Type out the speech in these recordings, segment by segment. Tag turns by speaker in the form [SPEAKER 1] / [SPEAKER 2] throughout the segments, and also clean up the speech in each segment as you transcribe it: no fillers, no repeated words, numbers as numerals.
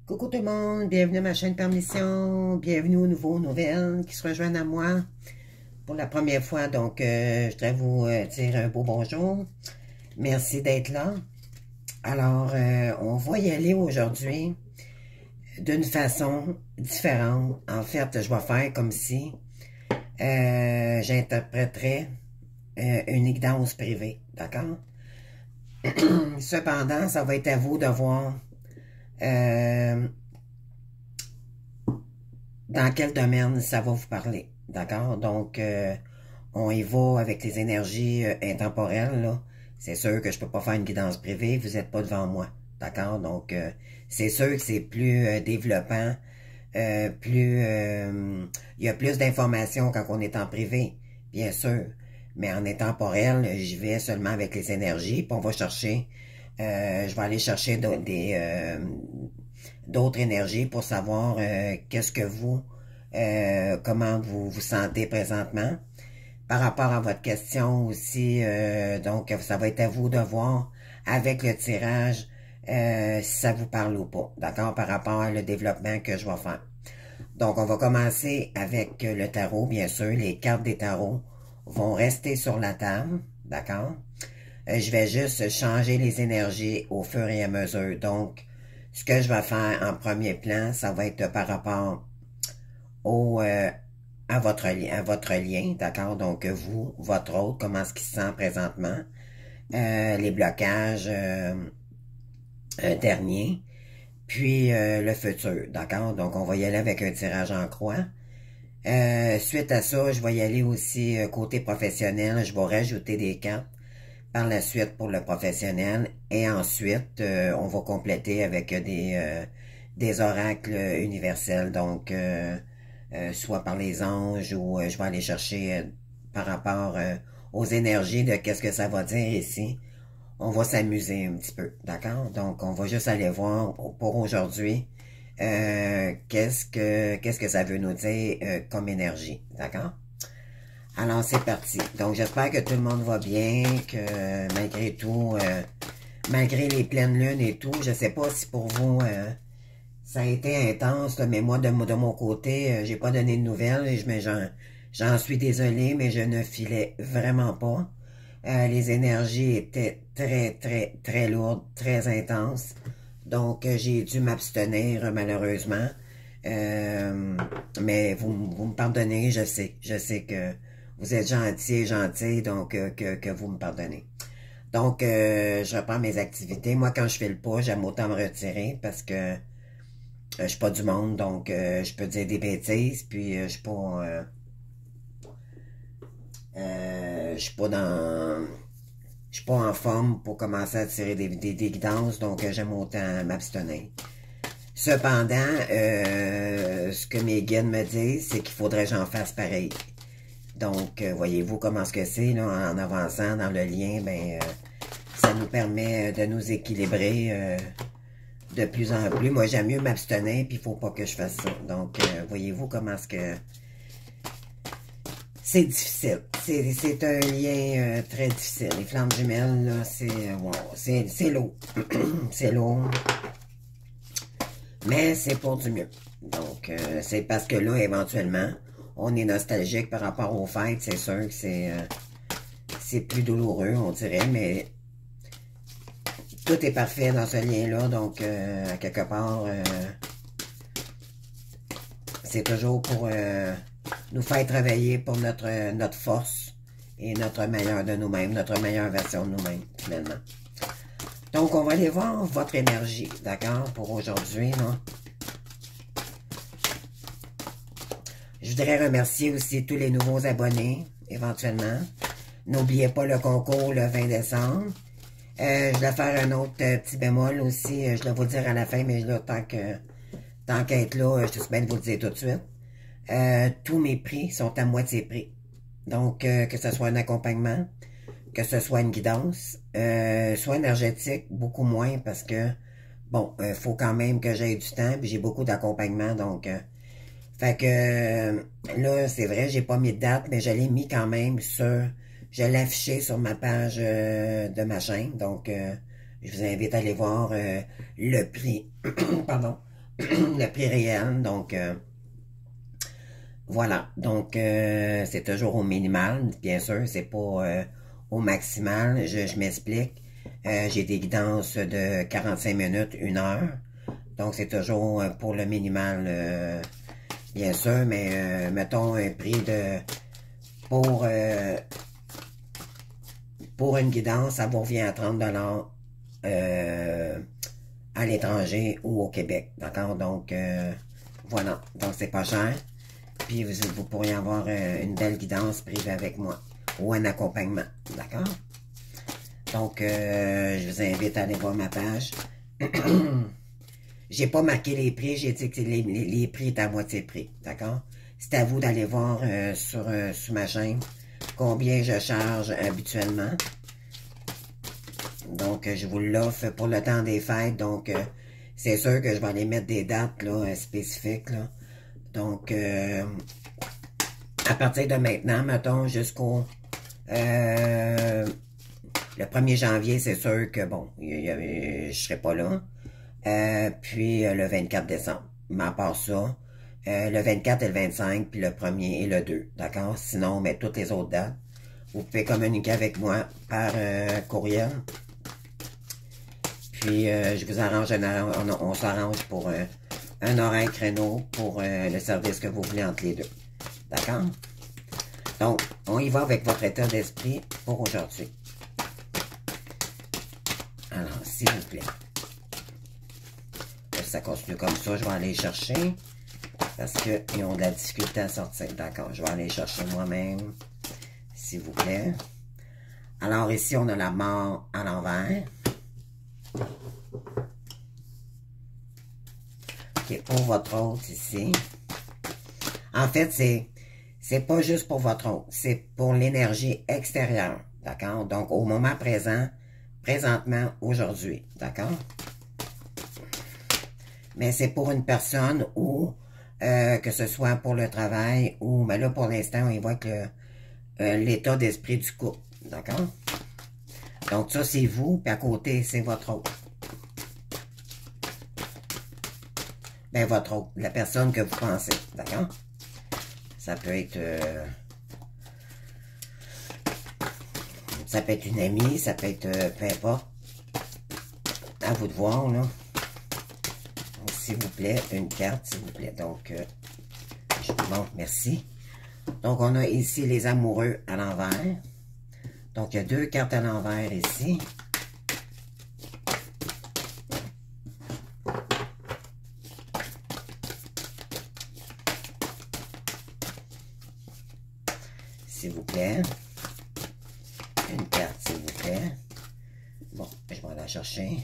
[SPEAKER 1] Coucou tout le monde, bienvenue à ma chaîne Permission, bienvenue aux nouveaux nouvelles qui se rejoignent à moi pour la première fois. Donc, je voudrais vous dire un beau bonjour. Merci d'être là. Alors, on va y aller aujourd'hui d'une façon différente. En fait, je vais faire comme si j'interpréterais une guidance privée, d'accord? Cependant, ça va être à vous de voir dans quel domaine ça va vous parler, d'accord? Donc, on y va avec les énergies intemporelles, là. C'est sûr que je peux pas faire une guidance privée, vous n'êtes pas devant moi, d'accord? Donc, c'est sûr que c'est plus développant, il y a plus d'informations quand on est en privé, bien sûr. Mais en intemporel, j'y vais seulement avec les énergies, puis on va chercher, je vais aller chercher d'autres énergies pour savoir qu'est-ce que vous, comment vous vous sentez présentement. Par rapport à votre question aussi, donc ça va être à vous de voir avec le tirage si ça vous parle ou pas, d'accord, par rapport au développement que je vais faire. Donc, on va commencer avec le tarot, bien sûr. Les cartes des tarots vont rester sur la table, d'accord? Je vais juste changer les énergies au fur et à mesure. Donc, ce que je vais faire en premier plan, ça va être par rapport au, à votre lien, d'accord? Donc, vous, votre autre, comment est-ce qu'il se sent présentement? Les blocages derniers, puis le futur, d'accord? Donc, on va y aller avec un tirage en croix. Suite à ça, je vais y aller aussi côté professionnel. Je vais rajouter des cartes par la suite pour le professionnel. Et ensuite, on va compléter avec des oracles universels. Donc, soit par les anges ou je vais aller chercher par rapport aux énergies de qu'est-ce que ça va dire ici. On va s'amuser un petit peu, d'accord? Donc, on va juste aller voir pour aujourd'hui qu'est-ce que ça veut nous dire comme énergie, d'accord? Alors, c'est parti. Donc, j'espère que tout le monde va bien, que malgré tout, malgré les pleines lunes et tout, je sais pas si pour vous, ça a été intense, là, mais moi, de mon côté, j'ai pas donné de nouvelles, et j'en suis désolée, mais je ne filais vraiment pas. Les énergies étaient très, très, très lourdes, très intenses. Donc, j'ai dû m'abstenir, malheureusement. Mais vous me pardonnez, je sais que vous êtes gentil, donc que vous me pardonnez. Donc, je reprends mes activités. Moi, quand je fais le pas, j'aime autant me retirer parce que je suis pas du monde, donc je peux dire des bêtises, puis je suis pas dans... Je suis pas en forme pour commencer à tirer des guidances, donc j'aime autant m'abstenir. Cependant, ce que mes guides me disent, c'est qu'il faudrait que j'en fasse pareil. Donc, voyez-vous comment ce que c'est, là, en avançant dans le lien, ben, ça nous permet de nous équilibrer de plus en plus. Moi, j'aime mieux m'abstenir, puis il faut pas que je fasse ça. Donc, voyez-vous comment ce que... C'est difficile. C'est un lien très difficile. Les flammes jumelles, là, wow, c'est lourd. C'est lourd. Mais c'est pour du mieux. Donc, c'est parce que là, éventuellement, on est nostalgique par rapport aux fêtes. C'est sûr que c'est plus douloureux, on dirait, mais tout est parfait dans ce lien-là. Donc, à quelque part, c'est toujours pour nous faire travailler pour notre force et notre meilleur de nous-mêmes, notre meilleure version de nous-mêmes, finalement. Donc, on va aller voir votre énergie, d'accord, pour aujourd'hui, là. Je voudrais remercier aussi tous les nouveaux abonnés, éventuellement. N'oubliez pas le concours le 20 décembre. Je vais faire un autre petit bémol aussi, je vais vous le dire à la fin, mais là, tant qu'à être là, je suis bien de vous le dire tout de suite. Tous mes prix sont à moitié prix. Donc, que ce soit un accompagnement, que ce soit une guidance, soit énergétique, beaucoup moins parce que, bon, faut quand même que j'aie du temps, puis j'ai beaucoup d'accompagnement, donc, fait que, là, c'est vrai, j'ai pas mis de date, mais je l'ai mis quand même je l'ai affiché sur ma page de ma chaîne, donc, je vous invite à aller voir le prix, pardon, le prix réel. Donc, voilà. Donc, c'est toujours au minimal, bien sûr. C'est pas au maximal. Je m'explique. J'ai des guidances de 45 minutes, 1 heure. Donc, c'est toujours pour le minimal, bien sûr. Mais, mettons un prix de... Pour une guidance, ça vous revient à 30$ à l'étranger ou au Québec. D'accord? Donc, voilà. Donc, c'est pas cher. Puis, vous pourriez avoir une belle guidance privée avec moi. Ou un accompagnement. D'accord? Donc, je vous invite à aller voir ma page. J'ai pas marqué les prix. J'ai dit que les prix étaient à moitié prix. D'accord? C'est à vous d'aller voir sur ma chaîne combien je charge habituellement. Donc, je vous l'offre pour le temps des fêtes. Donc, c'est sûr que je vais aller mettre des dates là, spécifiques. Là. Donc, à partir de maintenant, mettons, jusqu'au... le 1er janvier, c'est sûr que, bon, je serai pas là. Puis, le 24 décembre. Mais à part ça, le 24 et le 25, puis le 1er et le 2. D'accord? Sinon, mais toutes les autres dates, vous pouvez communiquer avec moi par courriel. Puis, je vous arrange, on s'arrange pour un horaire créneau pour le service que vous voulez entre les deux. D'accord? Donc, on y va avec votre état d'esprit pour aujourd'hui. Alors, s'il vous plaît. Si ça continue comme ça, je vais aller chercher. Parce qu'ils ont de la difficulté à sortir. D'accord, je vais aller chercher moi-même. S'il vous plaît. Alors, ici, on a la mort à l'envers. OK, pour votre hôte ici. En fait, c'est pas juste pour votre hôte. C'est pour l'énergie extérieure. D'accord? Donc, au moment présent, présentement, aujourd'hui. D'accord? Mais c'est pour une personne ou que ce soit pour le travail ou, mais là, pour l'instant, on y voit que l'état d'esprit du couple. D'accord? Donc, ça, c'est vous, puis à côté, c'est votre autre. Ben, votre autre, la personne que vous pensez. D'accord? Ça peut être... ça peut être une amie, ça peut être... peu importe. À vous de voir, là. S'il vous plaît, une carte, s'il vous plaît. Donc, je vous montre, merci. Donc, on a ici les amoureux à l'envers. Donc, il y a 2 cartes à l'envers ici. S'il vous plaît. Une carte, s'il vous plaît. Bon, je vais aller la chercher.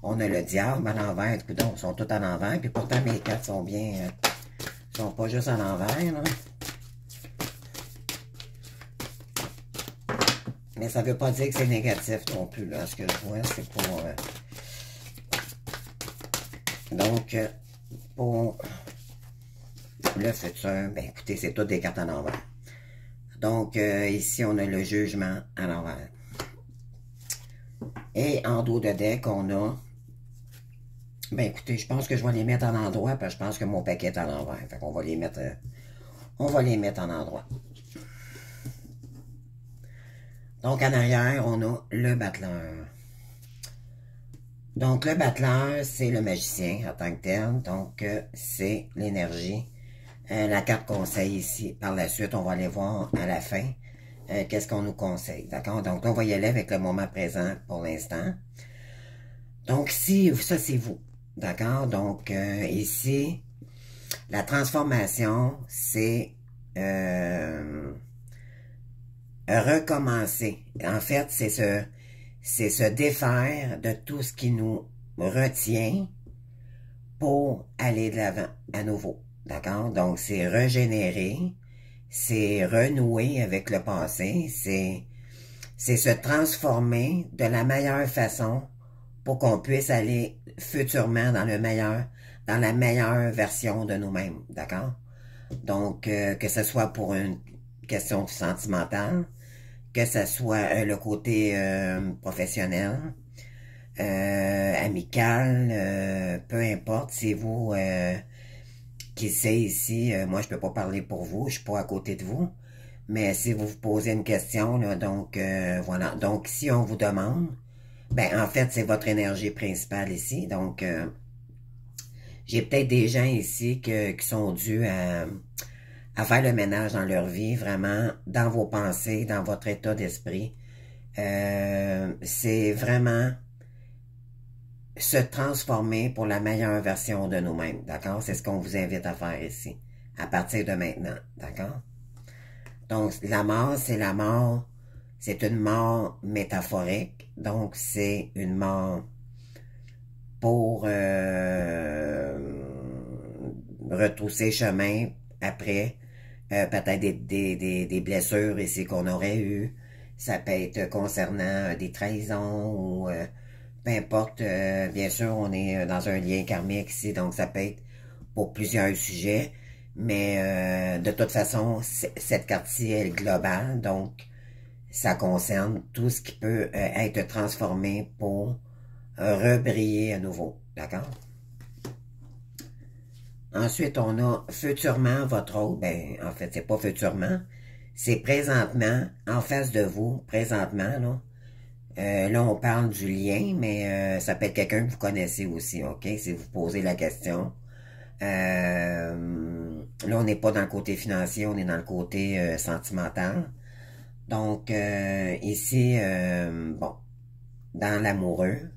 [SPEAKER 1] On a le diable à l'envers. Ils sont tous à l'envers. Puis pourtant, mes cartes sont bien... sont pas juste à l'envers, là. Mais ça veut pas dire que c'est négatif non plus, là. Ce que je vois, c'est pour... donc, pour le futur, ben écoutez, c'est toutes des cartes à l'envers. Donc, ici, on a le jugement à l'envers. Et en dos de deck, on a... Ben écoutez, je pense que je vais les mettre en endroit, parce que je pense que mon paquet est à l'envers. Fait qu'on va les mettre... on va les mettre en endroit. Donc, en arrière, on a le battleur. Donc, le battleur, c'est le magicien en tant que tel. Donc, c'est l'énergie. La carte conseil ici. Par la suite, on va aller voir à la fin qu'est-ce qu'on nous conseille. D'accord? Donc, on va y aller avec le moment présent pour l'instant. Donc, si ça, c'est vous. D'accord? Donc, ici, la transformation, c'est recommencer. En fait, c'est se défaire de tout ce qui nous retient pour aller de l'avant à nouveau. D'accord? Donc, c'est régénérer, c'est renouer avec le passé, c'est se transformer de la meilleure façon pour qu'on puisse aller futurement dans la meilleure version de nous-mêmes. D'accord? Donc, que ce soit pour une question sentimentale, que ce soit le côté professionnel, amical, peu importe, c'est vous qui sait ici. Moi, je peux pas parler pour vous, je suis pas à côté de vous. Mais si vous vous posez une question, là, donc voilà. Donc, si on vous demande, ben en fait, c'est votre énergie principale ici. Donc, j'ai peut-être des gens ici qui sont dus à faire le ménage dans leur vie, vraiment, dans vos pensées, dans votre état d'esprit. C'est vraiment se transformer pour la meilleure version de nous-mêmes, d'accord? C'est ce qu'on vous invite à faire ici, à partir de maintenant, d'accord? Donc, la mort, c'est la mort, c'est une mort métaphorique, donc c'est une mort pour retrousser chemin après, peut-être des blessures ici qu'on aurait eues, ça peut être concernant des trahisons ou peu importe, bien sûr, on est dans un lien karmique ici, donc ça peut être pour plusieurs sujets, mais de toute façon, cette carte-ci est globale, donc ça concerne tout ce qui peut être transformé pour rebriller à nouveau, d'accord? Ensuite, on a futurement votre autre, ben, en fait, c'est pas futurement, c'est présentement, en face de vous, présentement, là. Là, on parle du lien, mais ça peut être quelqu'un que vous connaissez aussi, OK? Si vous posez la question. Là, on n'est pas dans le côté financier, on est dans le côté sentimental. Donc, ici, bon, dans l'amoureux,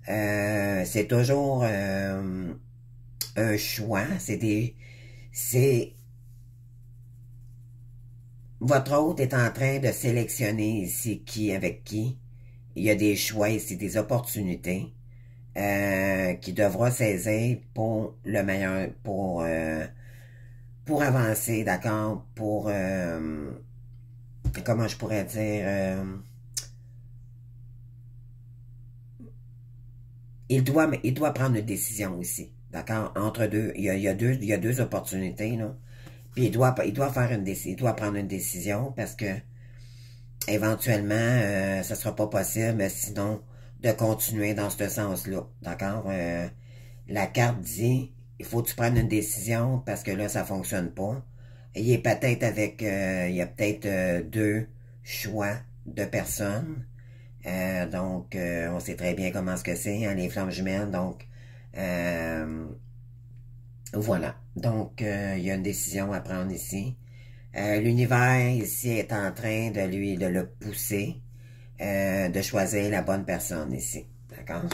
[SPEAKER 1] c'est toujours un choix, c'est, votre hôte est en train de sélectionner ici qui avec qui. Il y a des choix ici, des opportunités qui devra saisir pour le meilleur, pour avancer, d'accord, pour, comment je pourrais dire, il doit prendre une décision aussi, d'accord, entre deux, il y a deux opportunités, là, puis il doit faire une décision, il doit prendre une décision parce que éventuellement, ça sera pas possible, sinon, de continuer dans ce sens-là, d'accord, la carte dit, il faut que tu prennes une décision parce que là, ça fonctionne pas. Il est peut-être avec, il y a peut-être deux choix de personnes. Donc, on sait très bien comment ce que c'est, hein, les flammes jumelles. Donc, voilà. Donc, il y a une décision à prendre ici. L'univers ici est en train de le pousser, de choisir la bonne personne ici. D'accord?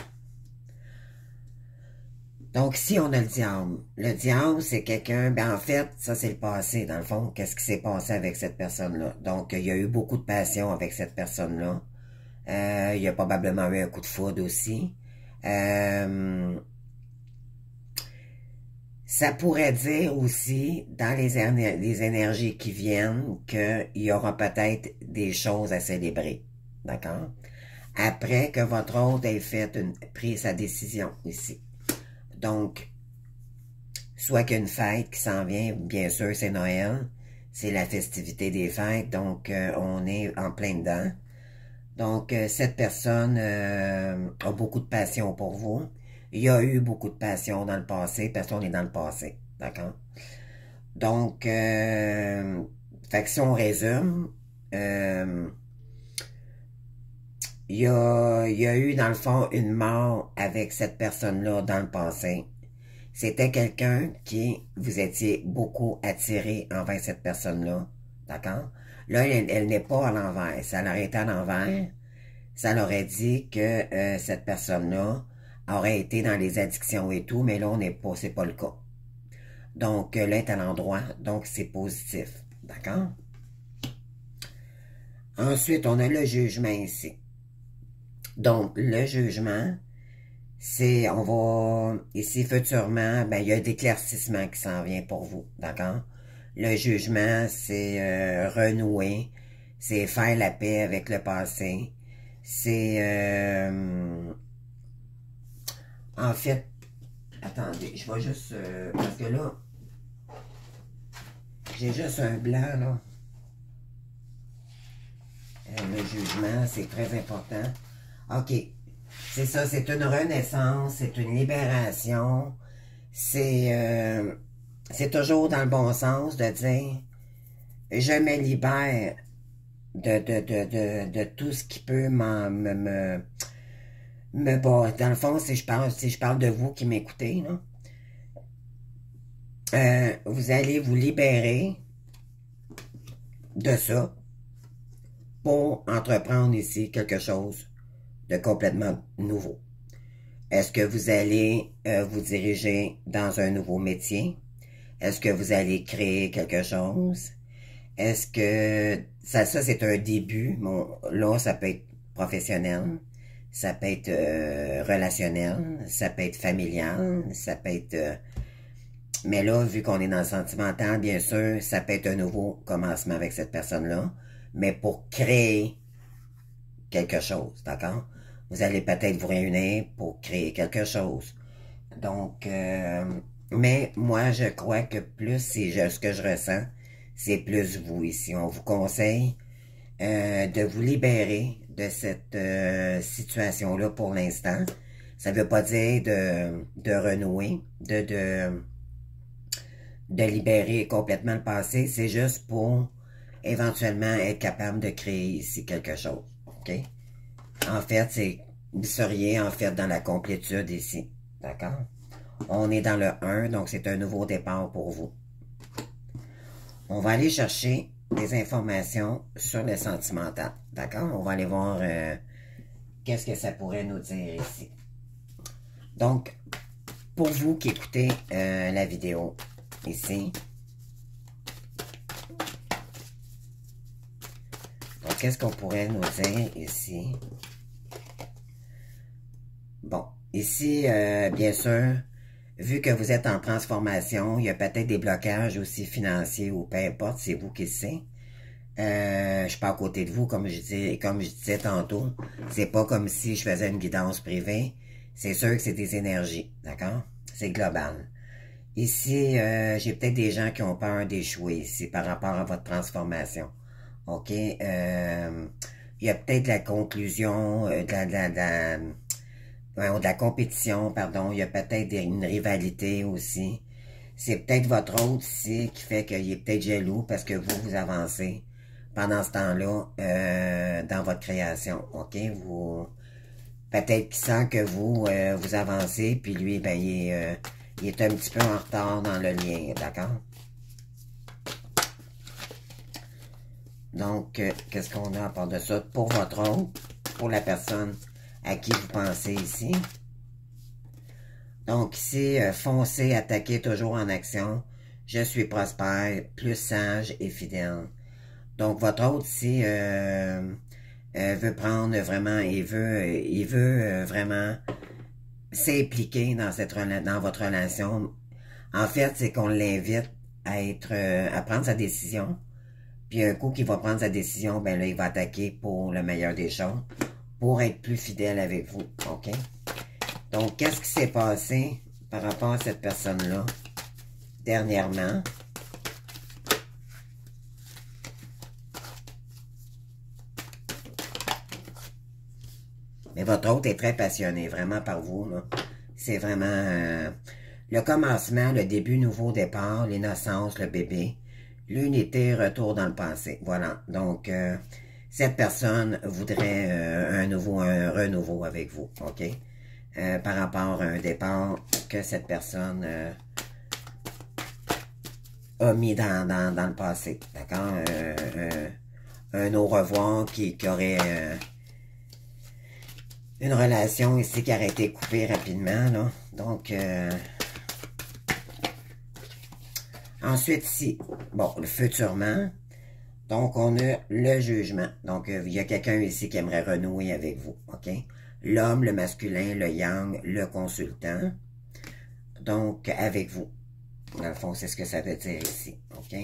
[SPEAKER 1] Donc, si on a le diable, c'est quelqu'un, ben en fait, ça c'est le passé, dans le fond, qu'est-ce qui s'est passé avec cette personne-là. Donc, il y a eu beaucoup de passion avec cette personne-là. Il y a probablement eu un coup de foudre aussi. Ça pourrait dire aussi, dans les énergies qui viennent, qu'il y aura peut-être des choses à célébrer. D'accord? Après que votre hôte ait pris sa décision ici. Donc, soit qu'une fête qui s'en vient, bien sûr, c'est Noël. C'est la festivité des fêtes, donc on est en plein dedans. Donc, cette personne a beaucoup de passion pour vous. Il y a eu beaucoup de passion dans le passé, parce qu'on est dans le passé, d'accord? Donc, fait que si on résume, il y a eu, dans le fond, une mort avec cette personne-là dans le passé. C'était quelqu'un qui vous étiez beaucoup attiré envers cette personne-là. D'accord? Là, elle n'est pas à l'envers. Ça l'aurait été à l'envers. Ça l'aurait dit que cette personne-là aurait été dans les addictions et tout, mais là, on n'est pas, c'est pas le cas. Donc, là, elle est à l'endroit, donc c'est positif. D'accord? Ensuite, on a le jugement ici. Donc, le jugement, c'est, on va, ici, futurement, ben, il y a un éclaircissement qui s'en vient pour vous, d'accord? Le jugement, c'est renouer, c'est faire la paix avec le passé, c'est, en fait, attendez, je vais juste, parce que là, j'ai juste un blanc, là. Le jugement, c'est très important. OK. C'est ça, c'est une renaissance, c'est une libération. C'est toujours dans le bon sens de dire, je me libère de tout ce qui peut me dans le fond, si je parle de vous qui m'écoutez, là, vous allez vous libérer de ça pour entreprendre ici quelque chose de complètement nouveau. Est-ce que vous allez vous diriger dans un nouveau métier? Est-ce que vous allez créer quelque chose? Est-ce que ça c'est un début? Bon, là, ça peut être professionnel, ça peut être relationnel, ça peut être familial, ça peut être... mais là, vu qu'on est dans le sentimental, bien sûr, ça peut être un nouveau commencement avec cette personne-là, mais pour créer quelque chose, d'accord? Vous allez peut-être vous réunir pour créer quelque chose. Donc, mais moi, je crois que plus c'est ce que je ressens, c'est plus vous ici. On vous conseille de vous libérer de cette situation-là pour l'instant. Ça ne veut pas dire de renouer, de libérer complètement le passé. C'est juste pour éventuellement être capable de créer ici quelque chose. OK? En fait, vous seriez en fait dans la complétude ici. D'accord? On est dans le 1, donc c'est un nouveau départ pour vous. On va aller chercher des informations sur le sentimental. D'accord? On va aller voir qu'est-ce que ça pourrait nous dire ici. Donc, pour vous qui écoutez la vidéo ici, donc qu'est-ce qu'on pourrait nous dire ici? Bon, ici, bien sûr, vu que vous êtes en transformation, il y a peut-être des blocages aussi financiers ou peu importe, c'est vous qui le savez. Je suis pas à côté de vous, comme je disais tantôt. C'est pas comme si je faisais une guidance privée. C'est sûr que c'est des énergies, d'accord? C'est global. Ici, j'ai peut-être des gens qui ont peur d'échouer ici par rapport à votre transformation. OK? Il y a peut-être la conclusion, de la compétition, pardon. Il y a peut-être une rivalité aussi. C'est peut-être votre autre ici qui fait qu'il est peut-être jaloux parce que vous avancez pendant ce temps-là dans votre création. OK? Peut-être qu'il sent que vous avancez, puis lui, ben, il est un petit peu en retard dans le lien, d'accord? Donc, qu'est-ce qu'on a à part de ça? Pour votre autre, pour la personne à qui vous pensez ici. Donc, ici, foncez, attaquez toujours en action. Je suis prospère, plus sage et fidèle. Donc, votre autre ici veut prendre vraiment, il veut vraiment s'impliquer dans votre relation. En fait, c'est qu'on l'invite à prendre sa décision. Puis un coup qu'il va prendre sa décision, ben là, il va attaquer pour le meilleur des choses, pour être plus fidèle avec vous. OK? Donc, qu'est-ce qui s'est passé par rapport à cette personne-là dernièrement? Mais votre hôte est très passionné, vraiment par vous. C'est vraiment le commencement, le début, nouveau départ, l'innocence, le bébé, l'unité, retour dans le passé. Voilà. Donc, cette personne voudrait un renouveau avec vous. OK? Par rapport à un départ que cette personne a mis dans le passé. D'accord? Un au revoir qui aurait... une relation ici qui aurait été coupée rapidement, là. Donc, ensuite, ici, bon, le futurement. Donc, on a le jugement. Donc, il y a quelqu'un ici qui aimerait renouer avec vous, OK? L'homme, le masculin, le yang, le consultant. Donc, avec vous. Dans le fond, c'est ce que ça veut dire ici, OK?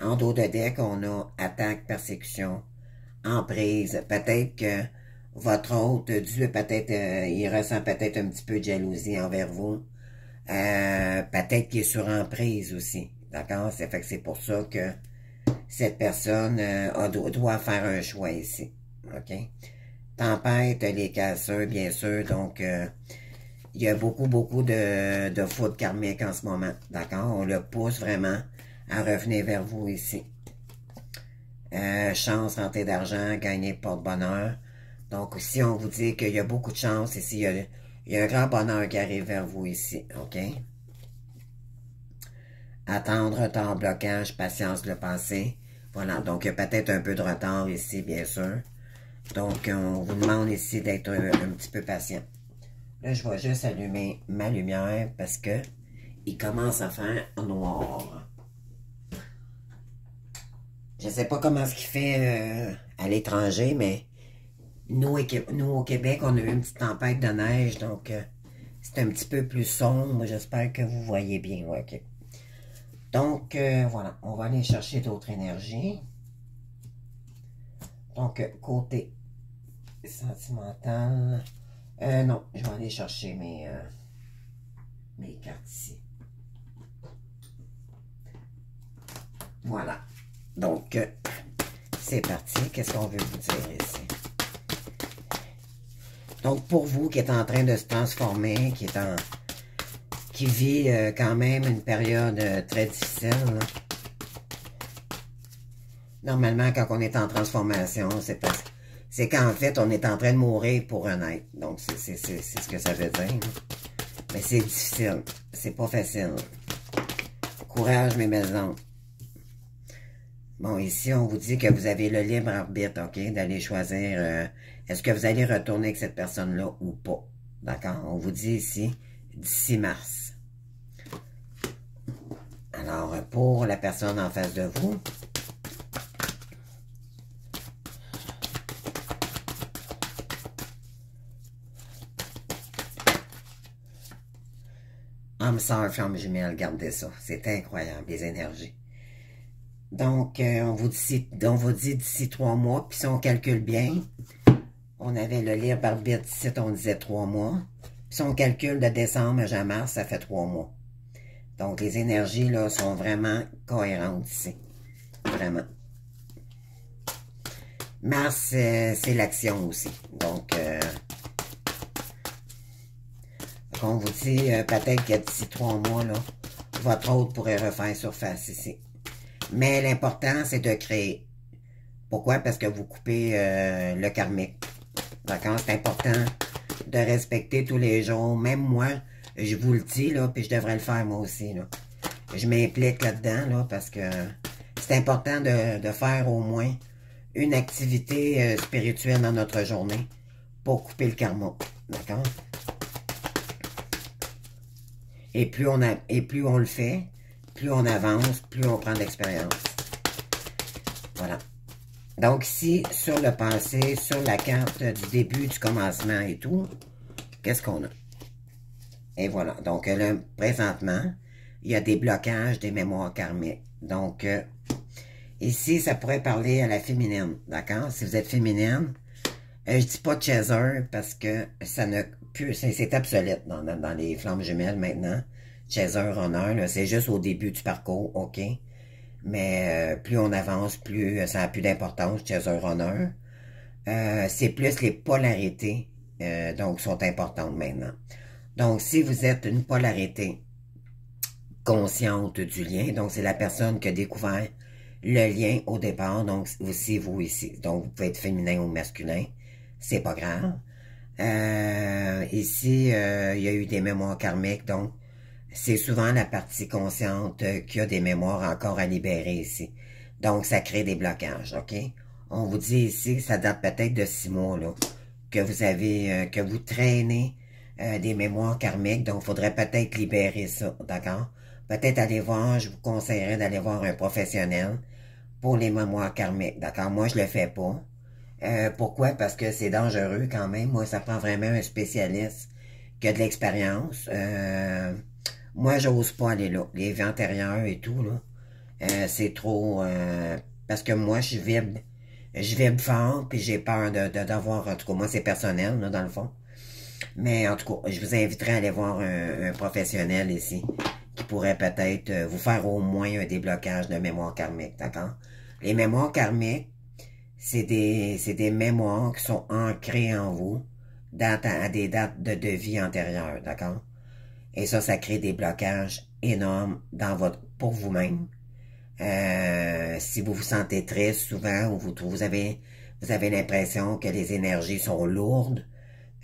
[SPEAKER 1] En dos de deck, on a attaque, persécution, emprise. Peut-être que votre hôte, il ressent peut-être un petit peu de jalousie envers vous. Peut-être qu'il est sur emprise aussi. D'accord? Ça fait que c'est pour ça que cette personne doit faire un choix ici. OK? tempête, les casseurs, bien sûr. Donc, il y a beaucoup de foudre karmique en ce moment. D'accord? On le pousse vraiment à revenir vers vous ici. Chance, rentrée d'argent, gagner porte-bonheur. Donc, ici, on vous dit qu'il y a beaucoup de chance. Ici, il y a un grand bonheur qui arrive vers vous ici. OK? Attendre, retard, blocage, patience, le passé. Voilà, donc il y a peut-être un peu de retard ici, bien sûr. Donc, on vous demande ici d'être un petit peu patient. Là, je vais juste allumer ma lumière parce que il commence à faire noir. Je ne sais pas comment ce qu'il fait à l'étranger, mais nous, au Québec, on a eu une petite tempête de neige, donc c'est un petit peu plus sombre. J'espère que vous voyez bien. Ouais, ok. Donc, voilà, on va aller chercher d'autres énergies. Donc, côté sentimental. Non, je vais aller chercher mes cartes ici. Voilà. Donc, c'est parti. Qu'est-ce qu'on veut vous dire ici? Donc, pour vous qui êtes en train de se transformer, qui vit quand même une période très difficile, là. Normalement, quand on est en transformation, c'est qu'en fait, on est en train de mourir pour renaître. Donc, c'est ce que ça veut dire. Là. Mais c'est difficile. C'est pas facile. Courage, mes maisons. Bon, ici, on vous dit que vous avez le libre arbitre, OK, d'aller choisir est-ce que vous allez retourner avec cette personne-là ou pas. D'accord? On vous dit ici, d'ici mars. Alors, pour la personne en face de vous, âme sœur, flamme jumelle, gardez ça. C'est incroyable, les énergies. Donc, on vous dit d'ici 3 mois, puis si on calcule bien, on avait le libre arbitre ici, on disait 3 mois. Puis si on calcule de décembre à mars, ça fait 3 mois. Donc, les énergies, là, sont vraiment cohérentes ici. Vraiment. Mars, c'est l'action aussi. Donc, on vous dit, peut-être que d'ici 3 mois, là, votre hôte pourrait refaire surface ici. Mais l'important, c'est de créer. Pourquoi? Parce que vous coupez le karmique. D'accord? C'est important de respecter tous les jours. Même moi, je vous le dis, là, puis je devrais le faire moi aussi, là. Je m'implique là-dedans, là, parce que c'est important de faire au moins une activité spirituelle dans notre journée pour couper le karma. D'accord? Et plus on le fait, plus on avance, plus on prend de l'expérience. Voilà. Donc ici, sur le passé, sur la carte du début, du commencement et tout, qu'est-ce qu'on a? Et voilà. Donc là, présentement, il y a des blocages des mémoires karmiques. Donc, ici, ça pourrait parler à la féminine, d'accord? Si vous êtes féminine, je dis pas chaser parce que ça ne plus, c'est obsolète dans les flammes jumelles maintenant. Chaser, honneur, c'est juste au début du parcours, ok? Mais plus on avance, plus ça a plus d'importance, chaser, honneur. C'est plus les polarités, donc, sont importantes maintenant. Donc, si vous êtes une polarité consciente du lien, donc c'est la personne qui a découvert le lien au départ, donc aussi vous ici. Donc, vous pouvez être féminin ou masculin, c'est pas grave. Ici, il y a eu des mémoires karmiques, donc c'est souvent la partie consciente qui a des mémoires encore à libérer ici. Donc, ça crée des blocages, OK? On vous dit ici, ça date peut-être de 6 mois, là, que vous avez, que vous traînez des mémoires karmiques, donc il faudrait peut-être libérer ça, d'accord? Peut-être aller voir, je vous conseillerais d'aller voir un professionnel pour les mémoires karmiques, d'accord? Moi, je le fais pas. Pourquoi? Parce que c'est dangereux quand même. Moi, ça prend vraiment un spécialiste qui a de l'expérience. Moi, j'ose pas aller là. Les vies antérieures et tout, là, c'est trop... parce que moi, je vibre fort, puis j'ai peur d'avoir... En tout cas, moi, c'est personnel, là, dans le fond. Mais en tout cas, je vous inviterai à aller voir un professionnel ici qui pourrait peut-être vous faire au moins un déblocage de mémoire karmique, d'accord? Les mémoires karmiques, c'est des mémoires qui sont ancrées en vous à des dates de vie antérieures, d'accord? Et ça crée des blocages énormes pour vous-même. Si vous vous sentez triste souvent ou vous avez l'impression que les énergies sont lourdes,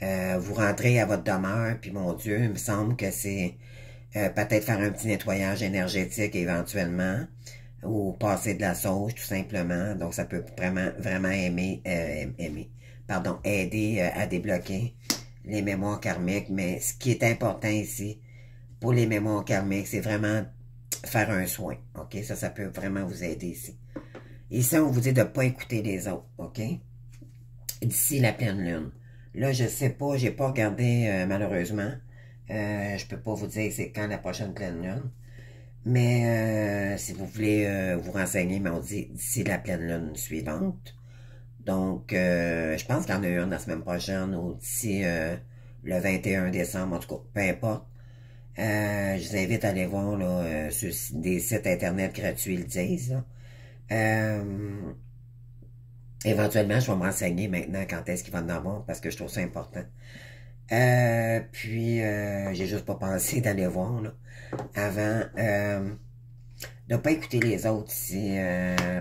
[SPEAKER 1] vous rentrez à votre demeure, puis mon Dieu, il me semble que c'est peut-être faire un petit nettoyage énergétique éventuellement, ou passer de la sauge tout simplement. Donc ça peut vraiment aider à débloquer les mémoires karmiques. Mais ce qui est important ici, pour les mémoires karmiques, c'est vraiment faire un soin, ok? Ça peut vraiment vous aider ici. Ici, on vous dit de ne pas écouter les autres, ok? D'ici la pleine lune. Là, je sais pas, j'ai pas regardé malheureusement. Je peux pas vous dire c'est quand la prochaine pleine lune. Mais si vous voulez vous renseigner, mais on dit d'ici la pleine lune suivante. Donc, je pense qu'il y en a une la semaine prochaine ou d'ici le 21 décembre, en tout cas, peu importe. Je vous invite à aller voir là, sur des sites internet gratuits le disent. Éventuellement, je vais me renseigner maintenant quand est-ce qu'il va en avoir parce que je trouve ça important. J'ai juste pas pensé d'aller voir là, avant de pas écouter les autres ici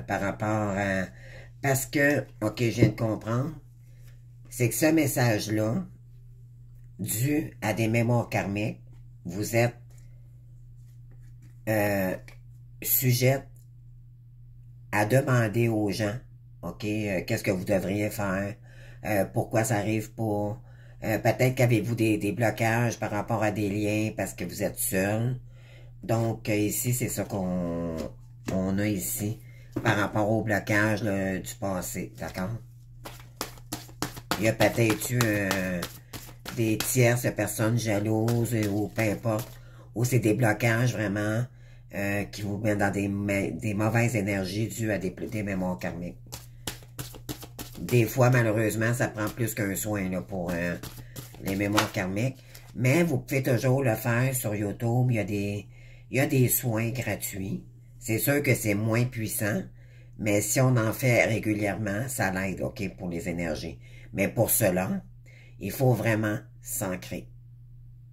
[SPEAKER 1] par rapport à... Parce que, ok, je viens de comprendre, c'est que ce message-là, dû à des mémoires karmiques, vous êtes sujette à demander aux gens, ok, qu'est-ce que vous devriez faire, pourquoi ça arrive pas, peut-être qu'avez-vous des blocages par rapport à des liens parce que vous êtes seul. Donc ici, c'est ça qu'on a ici par rapport au blocage là, du passé, d'accord? Il y a peut-être eu des tierces personnes jalouses ou peu importe, ou c'est des blocages vraiment qui vous mettent dans des mauvaises énergies dues à des mémoires karmiques. Des fois, malheureusement, ça prend plus qu'un soin là, pour les mémoires karmiques. Mais vous pouvez toujours le faire sur YouTube. Il y a des soins gratuits. C'est sûr que c'est moins puissant, mais si on en fait régulièrement, ça l'aide, ok, pour les énergies. Mais pour cela, il faut vraiment s'ancrer.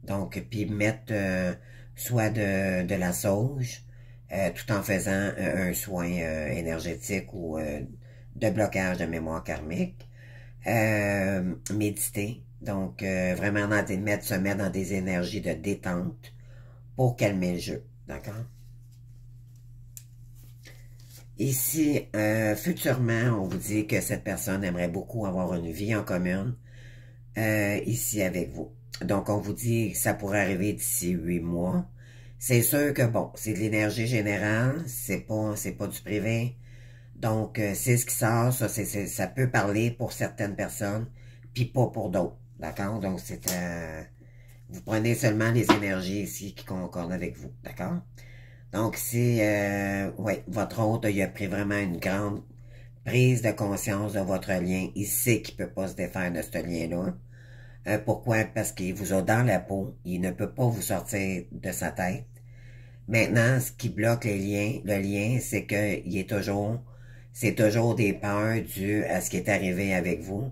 [SPEAKER 1] Donc, puis mettre soit de la sauge, tout en faisant un soin énergétique ou de blocage de mémoire karmique. Méditer. Donc, vraiment se mettre dans des énergies de détente pour calmer le jeu. D'accord? Ici, futurement, on vous dit que cette personne aimerait beaucoup avoir une vie en commune ici avec vous. Donc, on vous dit que ça pourrait arriver d'ici 8 mois. C'est sûr que, bon, c'est de l'énergie générale, c'est pas du privé. Donc, c'est ce qui sort, ça peut parler pour certaines personnes, puis pas pour d'autres. D'accord? Donc, vous prenez seulement les énergies ici qui concordent avec vous. D'accord? Donc, si, ouais, votre hôte, il a pris vraiment une grande prise de conscience de votre lien. Il sait qu'il ne peut pas se défaire de ce lien-là. Pourquoi? Parce qu'il vous a dans la peau. Il ne peut pas vous sortir de sa tête. Maintenant, ce qui bloque le lien, c'est que c'est toujours des peurs dues à ce qui est arrivé avec vous.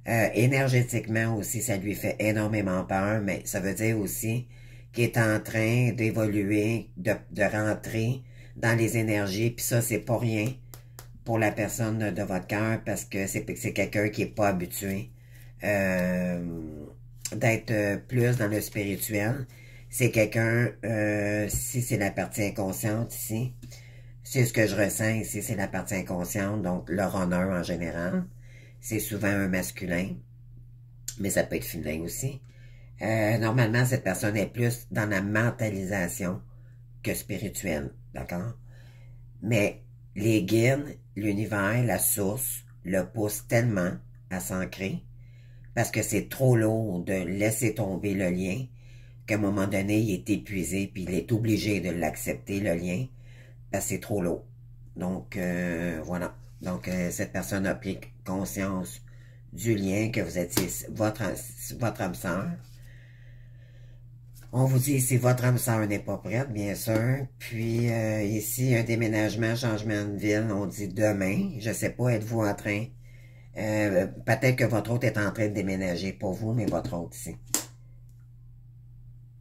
[SPEAKER 1] Énergétiquement aussi, ça lui fait énormément peur, mais ça veut dire aussi qu'il est en train d'évoluer, de rentrer dans les énergies, puis ça, c'est pas rien pour la personne de votre cœur, parce que c'est quelqu'un qui est pas habitué d'être plus dans le spirituel. C'est quelqu'un, si c'est la partie inconsciente ici, c'est ce que je ressens ici, c'est la partie inconsciente, donc le runner en général. C'est souvent un masculin, mais ça peut être féminin aussi. Normalement, cette personne est plus dans la mentalisation que spirituelle, d'accord? Mais les guides, l'univers, la source, le poussent tellement à s'ancrer parce que c'est trop lourd de laisser tomber le lien qu'à un moment donné, il est épuisé puis il est obligé de l'accepter, le lien, parce que c'est trop lourd. Donc, voilà. Donc, cette personne a pris conscience du lien que vous étiez votre âme sœur. On vous dit ici, votre âme sœur n'est pas prête, bien sûr. Puis ici, un déménagement, changement de ville, on dit demain. Je sais pas, êtes-vous en train... peut-être que votre hôte est en train de déménager, pas vous, mais votre hôte ici.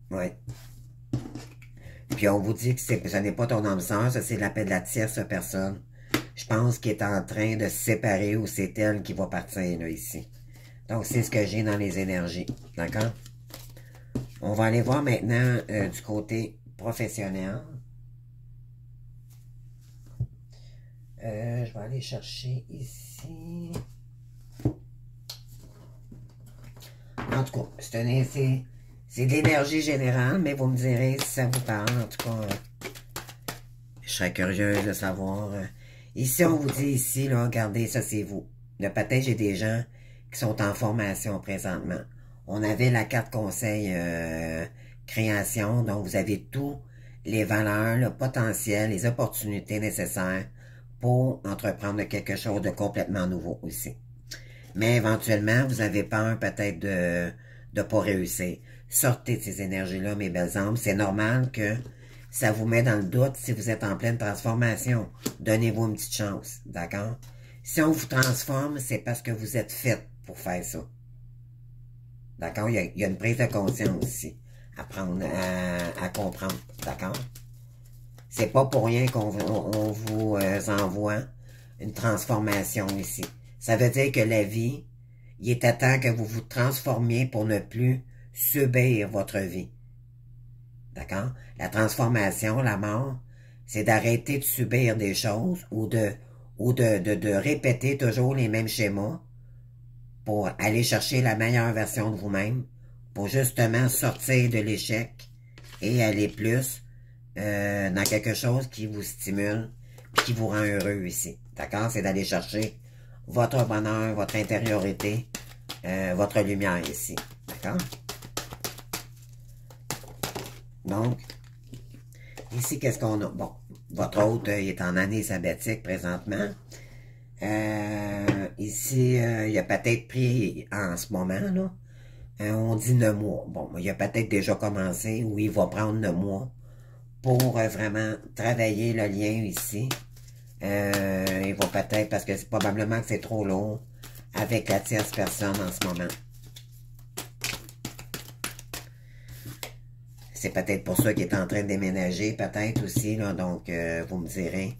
[SPEAKER 1] Oui. Puis on vous dit que ce n'est pas ton âme sœur, ça c'est l'appel de la tierce personne. Je pense qu'il est en train de se séparer ou c'est elle qui va partir là, ici. Donc c'est ce que j'ai dans les énergies. D'accord? On va aller voir maintenant du côté professionnel. Je vais aller chercher ici. En tout cas, c'est de l'énergie générale, mais vous me direz si ça vous parle. En tout cas, je serais curieuse de savoir. Ici, on vous dit ici, là, regardez, ça c'est vous. Le peut-être j'ai des gens qui sont en formation présentement. On avait la carte conseil création, donc vous avez tous les valeurs, le potentiel, les opportunités nécessaires pour entreprendre quelque chose de complètement nouveau aussi. Mais éventuellement, vous avez peur peut-être de pas réussir. Sortez de ces énergies-là, mes belles âmes. C'est normal que ça vous met dans le doute si vous êtes en pleine transformation. Donnez-vous une petite chance, d'accord? Si on vous transforme, c'est parce que vous êtes fait pour faire ça. D'accord? Il y a une prise de conscience ici à prendre, à comprendre, d'accord? C'est pas pour rien qu'on vous envoie une transformation ici. Ça veut dire que la vie, il est à temps que vous vous transformiez pour ne plus subir votre vie. D'accord? La transformation, la mort, c'est d'arrêter de subir des choses ou de répéter toujours les mêmes schémas pour aller chercher la meilleure version de vous-même, pour justement sortir de l'échec et aller plus dans quelque chose qui vous stimule et qui vous rend heureux ici. D'accord? C'est d'aller chercher votre bonheur, votre intériorité, votre lumière ici. D'accord? Donc, ici, qu'est-ce qu'on a? Bon, votre hôte il est en année sabbatique présentement. Ici, il a peut-être pris en ce moment, là, on dit 9 mois. Bon, il a peut-être déjà commencé ou il va prendre 9 mois pour vraiment travailler le lien ici. Il va peut-être, parce que c'est probablement que c'est trop long avec la tierce personne en ce moment. C'est peut-être pour ça qu'il est en train de déménager, peut-être aussi, là, donc vous me direz.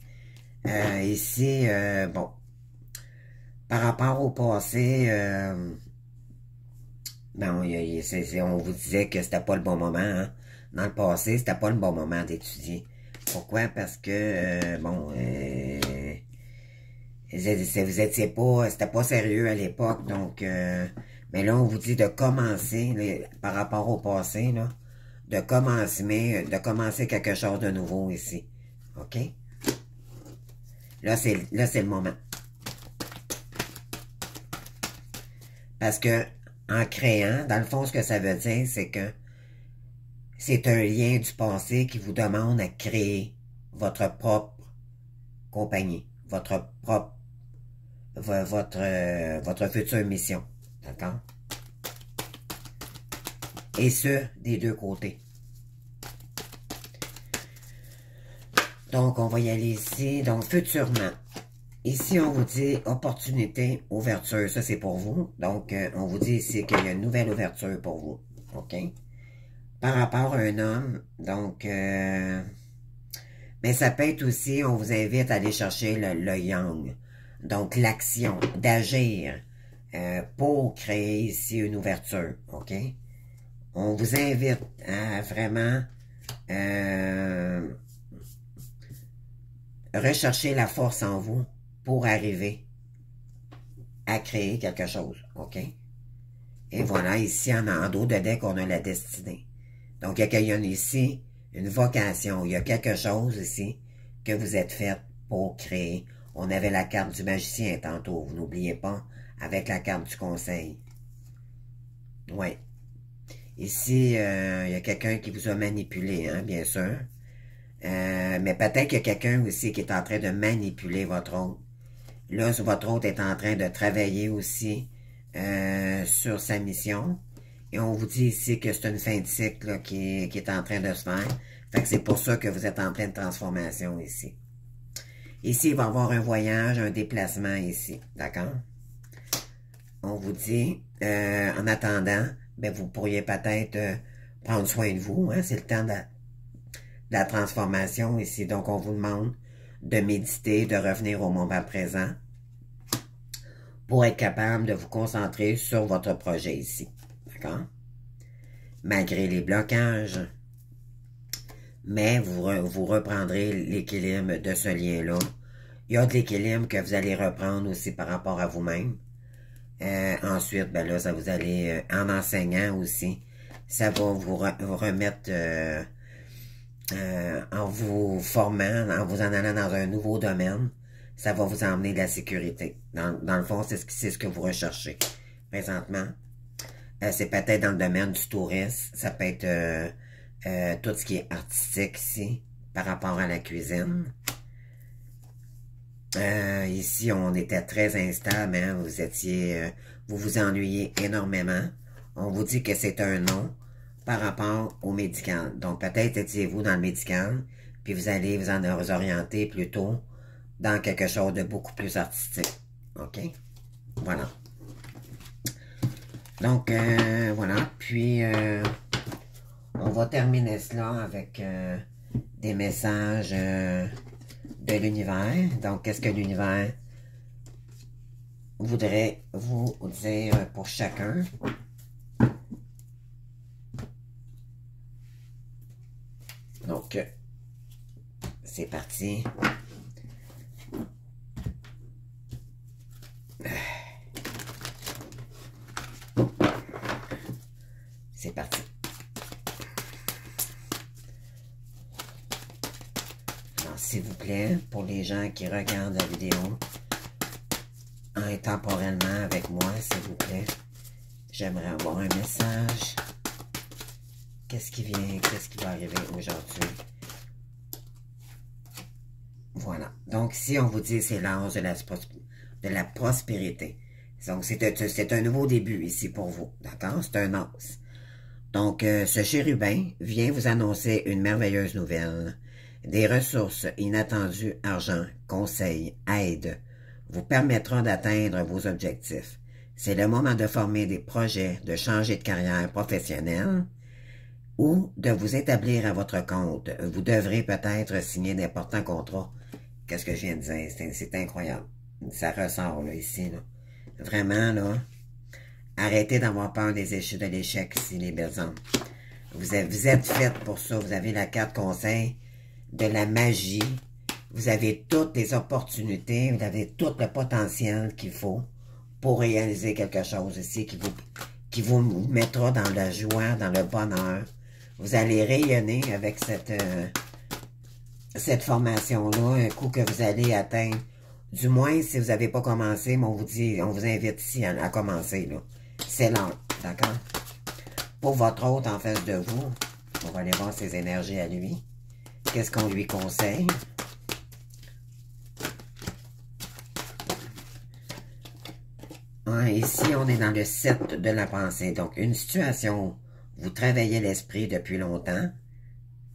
[SPEAKER 1] Ici, bon, par rapport au passé, ben, on vous disait que c'était pas le bon moment, hein. Dans le passé, c'était pas le bon moment d'étudier. Pourquoi? Parce que, bon, vous étiez pas, c'était pas sérieux à l'époque, donc, mais là, on vous dit de commencer, par rapport au passé, là, de commencer quelque chose de nouveau ici. OK? Là, c'est le moment. Parce que, en créant, dans le fond, ce que ça veut dire, c'est que c'est un lien du passé qui vous demande à créer votre propre compagnie, votre future mission. D'accord? Et ce, des deux côtés. Donc, on va y aller ici. Donc, futurement. Ici, on vous dit opportunité, ouverture. Ça, c'est pour vous. Donc, on vous dit ici qu'il y a une nouvelle ouverture pour vous. OK? Par rapport à un homme, donc, mais ça peut être aussi, on vous invite à aller chercher le yang. Donc, l'action, d'agir pour créer ici une ouverture. OK? On vous invite à vraiment rechercher la force en vous pour arriver à créer quelque chose. OK? Et voilà, ici, en dos de deck, on a la destinée. Donc, il y a ici une vocation. Il y a quelque chose ici que vous êtes fait pour créer. On avait la carte du magicien tantôt. Vous n'oubliez pas, avec la carte du conseil. Oui. Ici, il y a quelqu'un qui vous a manipulé, hein, bien sûr. Mais peut-être qu'il y a quelqu'un aussi qui est en train de manipuler votre hôte. Là, votre hôte est en train de travailler aussi sur sa mission. Et on vous dit ici que c'est une fin de cycle là, qui est en train de se faire. Fait que c'est pour ça que vous êtes en pleine transformation ici. Ici, il va y avoir un voyage, un déplacement ici. D'accord? On vous dit, en attendant, ben, vous pourriez peut-être prendre soin de vous. Hein? C'est le temps de la transformation ici. Donc, on vous demande de méditer, de revenir au moment présent pour être capable de vous concentrer sur votre projet ici. D'accord? Malgré les blocages. Mais vous reprendrez l'équilibre de ce lien-là. Il y a de l'équilibre que vous allez reprendre aussi par rapport à vous-même. Ensuite, ben là, ça vous allez, en enseignant aussi, ça va vous remettre, en vous formant, en vous en allant dans un nouveau domaine, ça va vous emmener de la sécurité. Dans le fond, c'est ce que vous recherchez présentement. C'est peut-être dans le domaine du tourisme, ça peut être tout ce qui est artistique ici, par rapport à la cuisine. Ici, on était très instable, hein? Vous vous ennuyez énormément. On vous dit que c'est un non par rapport au médical. Donc, peut-être étiez-vous dans le médical, puis vous allez vous en orienter plutôt dans quelque chose de beaucoup plus artistique. OK? Voilà. Donc, voilà. Puis, on va terminer cela avec des messages de l'univers. Donc, qu'est-ce que l'univers voudrait vous dire pour chacun? Donc, c'est parti. C'est parti. Alors, s'il vous plaît, pour les gens qui regardent la vidéo intemporellement avec moi, s'il vous plaît, j'aimerais avoir un message. Qu'est-ce qui va arriver aujourd'hui? Voilà. Donc, si on vous dit c'est l'âge de la prospérité. Donc, c'est un nouveau début ici pour vous. D'accord? C'est un as. Donc, ce chérubin vient vous annoncer une merveilleuse nouvelle. Des ressources inattendues, argent, conseils, aide, vous permettront d'atteindre vos objectifs. C'est le moment de former des projets, de changer de carrière professionnelle ou de vous établir à votre compte. Vous devrez peut-être signer d'importants contrats. Qu'est-ce que je viens de dire? C'est incroyable. Ça ressort, là, ici, là. Vraiment, là. Arrêtez d'avoir peur des échecs de l'échec ici, les belles âmes. Vous êtes faites pour ça. Vous avez la carte conseil de la magie. Vous avez toutes les opportunités. Vous avez tout le potentiel qu'il faut pour réaliser quelque chose ici qui vous mettra dans la joie, dans le bonheur. Vous allez rayonner avec cette formation-là, un coup que vous allez atteindre. Du moins, si vous n'avez pas commencé, mais on vous invite ici à commencer, là. C'est l'heure, d'accord? Pour votre hôte en face de vous, on va aller voir ses énergies à lui. Qu'est-ce qu'on lui conseille? Ici, on est dans le 7 de la pensée. Donc, une situation, vous travaillez l'esprit depuis longtemps.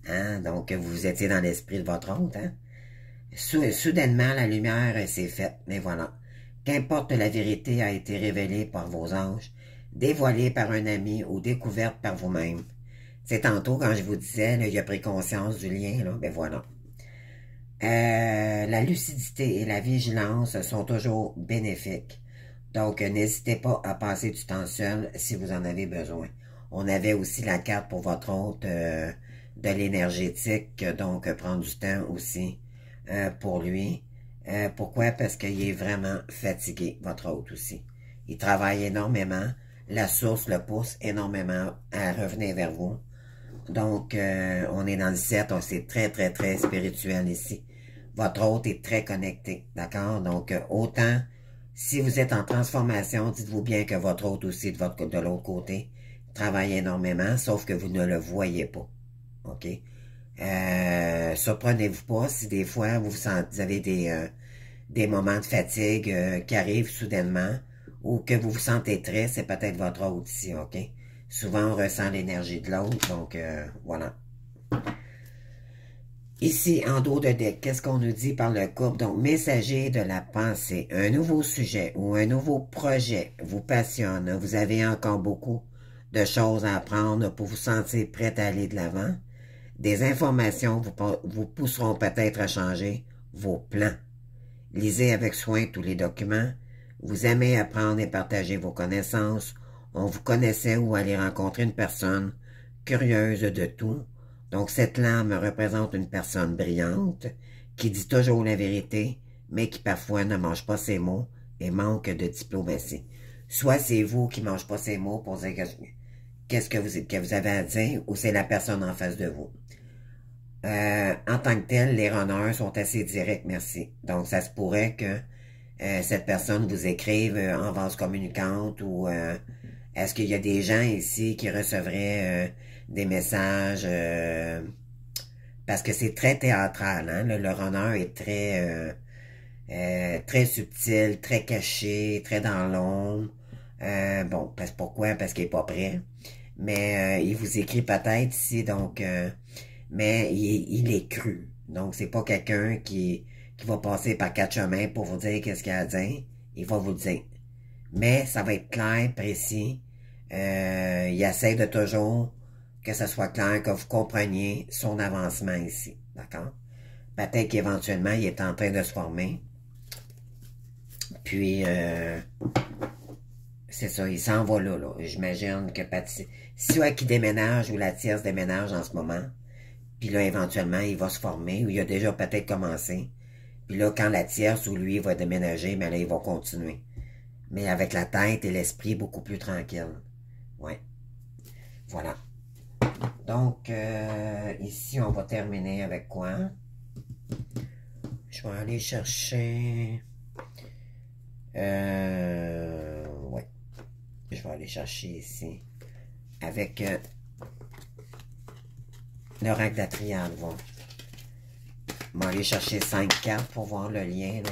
[SPEAKER 1] Hein? Donc, vous étiez dans l'esprit de votre hôte. Hein? Soudainement, la lumière s'est faite. Mais voilà. Qu'importe la vérité a été révélée par vos anges, dévoilée par un ami ou découverte par vous-même. C'est tantôt quand je vous disais, là, il a pris conscience du lien. Là, ben voilà. La lucidité et la vigilance sont toujours bénéfiques. Donc, n'hésitez pas à passer du temps seul si vous en avez besoin. On avait aussi la carte pour votre hôte de l'énergétique, donc prendre du temps aussi pour lui. Pourquoi? Parce qu'il est vraiment fatigué, votre hôte aussi. Il travaille énormément. La source le pousse énormément à revenir vers vous. Donc, on est dans le 7, c'est très, très, très spirituel ici. Votre hôte est très connecté, d'accord? Donc, autant... Si vous êtes en transformation, dites-vous bien que votre hôte aussi, de l'autre côté, travaille énormément, sauf que vous ne le voyez pas. OK? Surprenez-vous pas si des fois vous avez des moments de fatigue qui arrivent soudainement ou que vous vous sentez triste, c'est peut-être votre hôte ici, OK? Souvent, on ressent l'énergie de l'autre, donc voilà. Ici, en dos de deck, qu'est-ce qu'on nous dit par le couple? Donc, messager de la pensée, un nouveau sujet ou un nouveau projet vous passionne. Vous avez encore beaucoup de choses à apprendre pour vous sentir prêt à aller de l'avant. Des informations vous pousseront peut-être à changer vos plans. Lisez avec soin tous les documents. Vous aimez apprendre et partager vos connaissances. On vous connaissait ou allez rencontrer une personne curieuse de tout. Donc, cette lame représente une personne brillante qui dit toujours la vérité, mais qui parfois ne mange pas ses mots et manque de diplomatie. Soit c'est vous qui ne mangez pas ses mots pour dire qu'est-ce que vous avez à dire, ou c'est la personne en face de vous. En tant que tel, les runners sont assez directs, merci. Donc, ça se pourrait que cette personne vous écrive en vase communicante ou est-ce qu'il y a des gens ici qui recevraient des messages parce que c'est très théâtral, hein? Le runner est très subtil, très caché, très dans l'ombre. Bon, pourquoi? Parce qu'il n'est pas prêt. Mais il vous écrit peut-être ici, donc mais il est cru. Donc, c'est pas quelqu'un qui va passer par 4 chemins pour vous dire qu'est-ce qu'il a à dire. Il va vous le dire. Mais ça va être clair, précis. Il essaie de toujours que ça soit clair, que vous compreniez son avancement ici. D'accord? Peut-être qu'éventuellement, il est en train de se former. Puis, c'est ça, il s'en va là. J'imagine que soit qui déménage ou la tierce déménage en ce moment, puis là, éventuellement, il va se former, ou il a déjà peut-être commencé. Puis là, quand la tierce ou lui va déménager, mais là, il va continuer. Mais avec la tête et l'esprit beaucoup plus tranquille. Ouais. Voilà. Donc, ici, on va terminer avec quoi? Je vais aller chercher... ouais. Je vais aller chercher ici. Avec l'oracle d'Atriane. Bon. Je vais aller chercher 5 cartes pour voir le lien, là,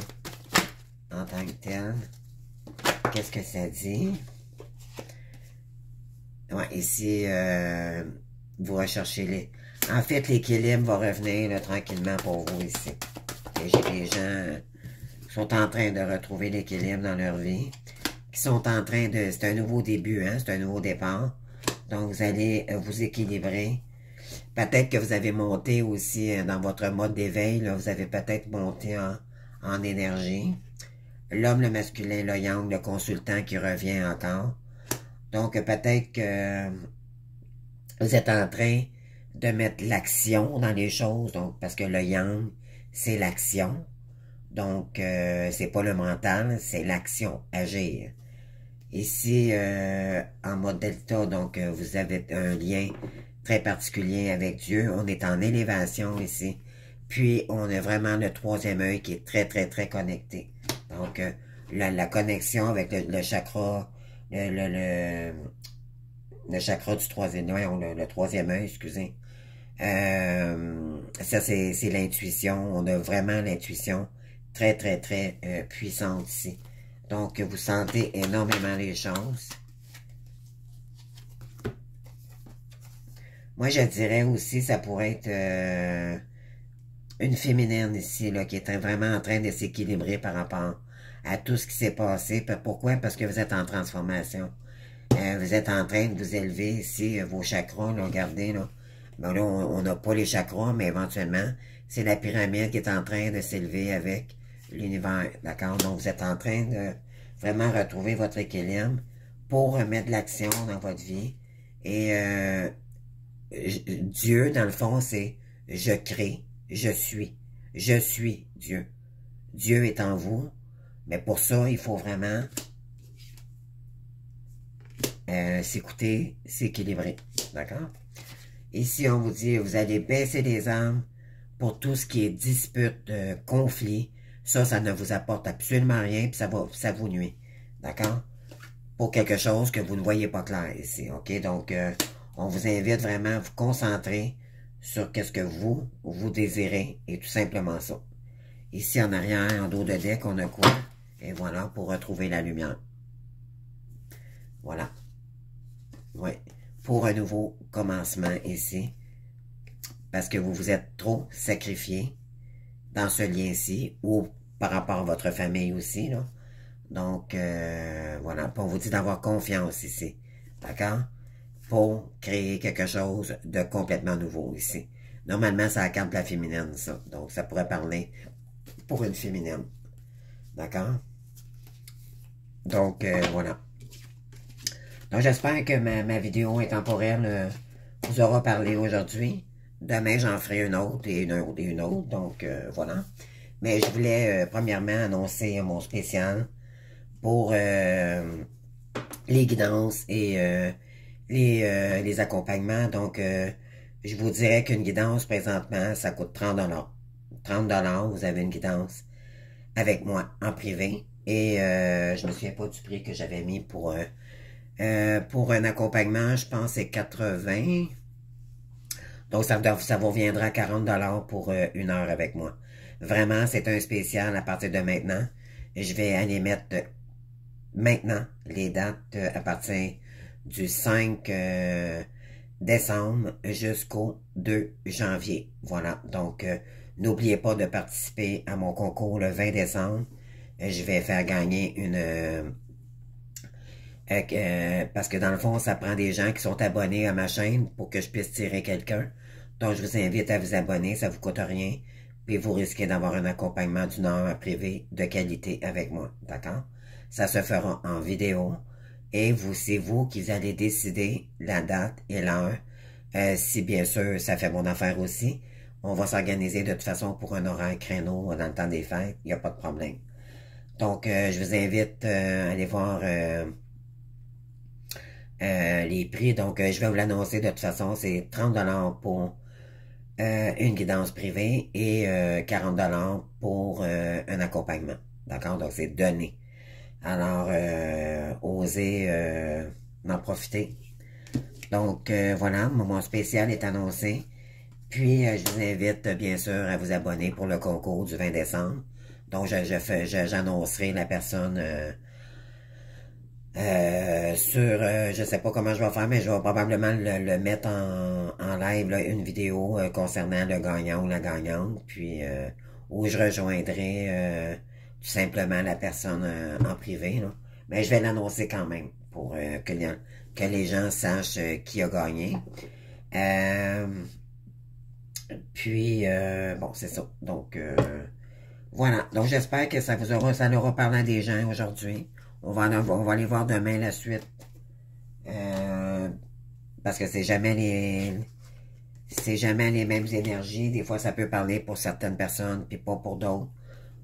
[SPEAKER 1] en tant que tel. Qu'est-ce que ça dit? Ouais, ici, vous recherchez les... En fait, l'équilibre va revenir là, tranquillement pour vous ici. Et j'ai des gens qui sont en train de retrouver l'équilibre dans leur vie, qui sont en train de... C'est un nouveau début, hein? C'est un nouveau départ. Donc, vous allez vous équilibrer. Peut-être que vous avez monté aussi dans votre mode d'éveil, là, vous avez peut-être monté en énergie. L'homme, le masculin, le yang, le consultant qui revient encore. Donc, peut-être que vous êtes en train de mettre l'action dans les choses, donc parce que le yang, c'est l'action. Donc, c'est pas le mental, c'est l'action, agir. Ici, en mode delta, donc vous avez un lien très particulier avec Dieu. On est en élévation ici. Puis, on a vraiment le troisième œil qui est très, très, très connecté. Donc, la connexion avec le chakra, le chakra du troisième œil, le troisième œil, excusez. Ça, c'est l'intuition. On a vraiment l'intuition très, très, très puissante ici. Donc, vous sentez énormément les choses. Moi, je dirais aussi, ça pourrait être une féminine ici, là, qui est vraiment en train de s'équilibrer par rapport à tout ce qui s'est passé. Pourquoi? Parce que vous êtes en transformation. Vous êtes en train de vous élever ici, vos chakras, là, regardez, là. Bon, là, on n'a pas les chakras, mais éventuellement, c'est la pyramide qui est en train de s'élever avec l'univers, d'accord? Donc, vous êtes en train de vraiment retrouver votre équilibre pour remettre de l'action dans votre vie. Et Dieu, dans le fond, c'est « je crée, je suis Dieu ». Dieu est en vous, mais pour ça, il faut vraiment s'écouter, s'équilibrer, d'accord? Ici, on vous dit, vous allez baisser les armes pour tout ce qui est dispute, conflit. Ça ne vous apporte absolument rien, puis ça vous nuit, d'accord? Pour quelque chose que vous ne voyez pas clair ici, ok? Donc, on vous invite vraiment à vous concentrer sur qu'est-ce que vous désirez, et tout simplement ça. Ici, en arrière, en dos de deck, on a quoi? Et voilà, pour retrouver la lumière. Voilà. Ouais. pour un nouveau commencement ici. Parce que vous vous êtes trop sacrifié dans ce lien-ci, ou par rapport à votre famille aussi, là. Donc, voilà, on vous dit d'avoir confiance ici, d'accord? Pour créer quelque chose de complètement nouveau ici. Normalement, c'est la carte de la féminine, ça. Donc, ça pourrait parler pour une féminine, d'accord? Donc, voilà. Donc, j'espère que ma vidéo intemporelle vous aura parlé aujourd'hui. Demain, j'en ferai une autre et une autre et une autre. Donc, voilà. Mais je voulais, premièrement, annoncer mon spécial pour les guidances et les accompagnements. Donc, je vous dirais qu'une guidance, présentement, ça coûte 30 $. 30 $, vous avez une guidance avec moi en privé. Et je me souviens pas du prix que j'avais mis pour un accompagnement, je pense que c'est 80. Donc, ça vous reviendra à 40 $ pour une heure avec moi. Vraiment, c'est un spécial à partir de maintenant. Je vais aller mettre maintenant les dates à partir du 5 décembre jusqu'au 2 janvier. Voilà, donc n'oubliez pas de participer à mon concours le 20 décembre. Je vais faire gagner une... parce que dans le fond, ça prend des gens qui sont abonnés à ma chaîne pour que je puisse tirer quelqu'un. Donc, je vous invite à vous abonner, ça vous coûte rien. Puis vous risquez d'avoir un accompagnement d'une heure privé de qualité avec moi, d'accord? Ça se fera en vidéo. Et c'est vous qui allez décider la date et l'heure. Si bien sûr, ça fait mon affaire aussi. On va s'organiser de toute façon pour un horaire créneau dans le temps des fêtes. Il n'y a pas de problème. Donc, je vous invite à aller voir les prix. Donc, je vais vous l'annoncer de toute façon. C'est 30 $ pour une guidance privée et 40 $ pour un accompagnement. D'accord? Donc, c'est donné. Alors, osez en profiter. Donc, voilà, mon spécial est annoncé. Puis, je vous invite, bien sûr, à vous abonner pour le concours du 20 décembre. Donc, j'annoncerai la personne sur, je sais pas comment je vais faire, mais je vais probablement le mettre en live, là, une vidéo concernant le gagnant ou la gagnante, puis où je rejoindrai tout simplement la personne en privé, là. Mais je vais l'annoncer quand même pour que les gens sachent qui a gagné. Puis, bon, c'est ça. Donc, voilà. Donc, j'espère que ça leur aura parlé à des gens aujourd'hui. On va aller voir demain la suite. Parce que c'est jamais les mêmes énergies. Des fois, ça peut parler pour certaines personnes, puis pas pour d'autres.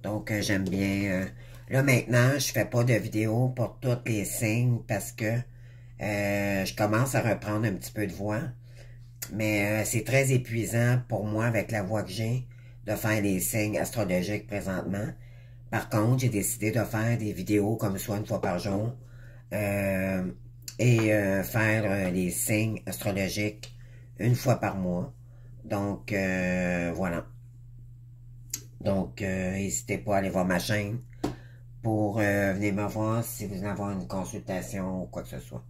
[SPEAKER 1] Donc, j'aime bien. Là, maintenant, je fais pas de vidéo pour tous les signes parce que je commence à reprendre un petit peu de voix. Mais c'est très épuisant pour moi avec la voix que j'ai de faire les signes astrologiques présentement. Par contre, j'ai décidé de faire des vidéos comme soit une fois par jour et faire les signes astrologiques une fois par mois. Donc, voilà. Donc, n'hésitez pas à aller voir ma chaîne pour venir me voir si vous voulez avoir une consultation ou quoi que ce soit.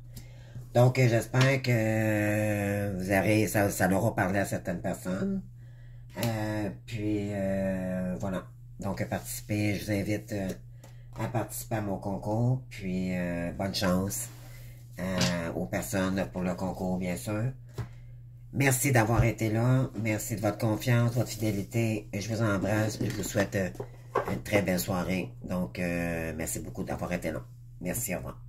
[SPEAKER 1] Donc, j'espère que vous aurez, ça leur a parlé à certaines personnes. Puis, voilà. Donc, participer, je vous invite à participer à mon concours. Puis, bonne chance aux personnes pour le concours, bien sûr. Merci d'avoir été là. Merci de votre confiance, votre fidélité. Je vous embrasse. Je vous souhaite une très belle soirée. Donc, merci beaucoup d'avoir été là. Merci, au revoir.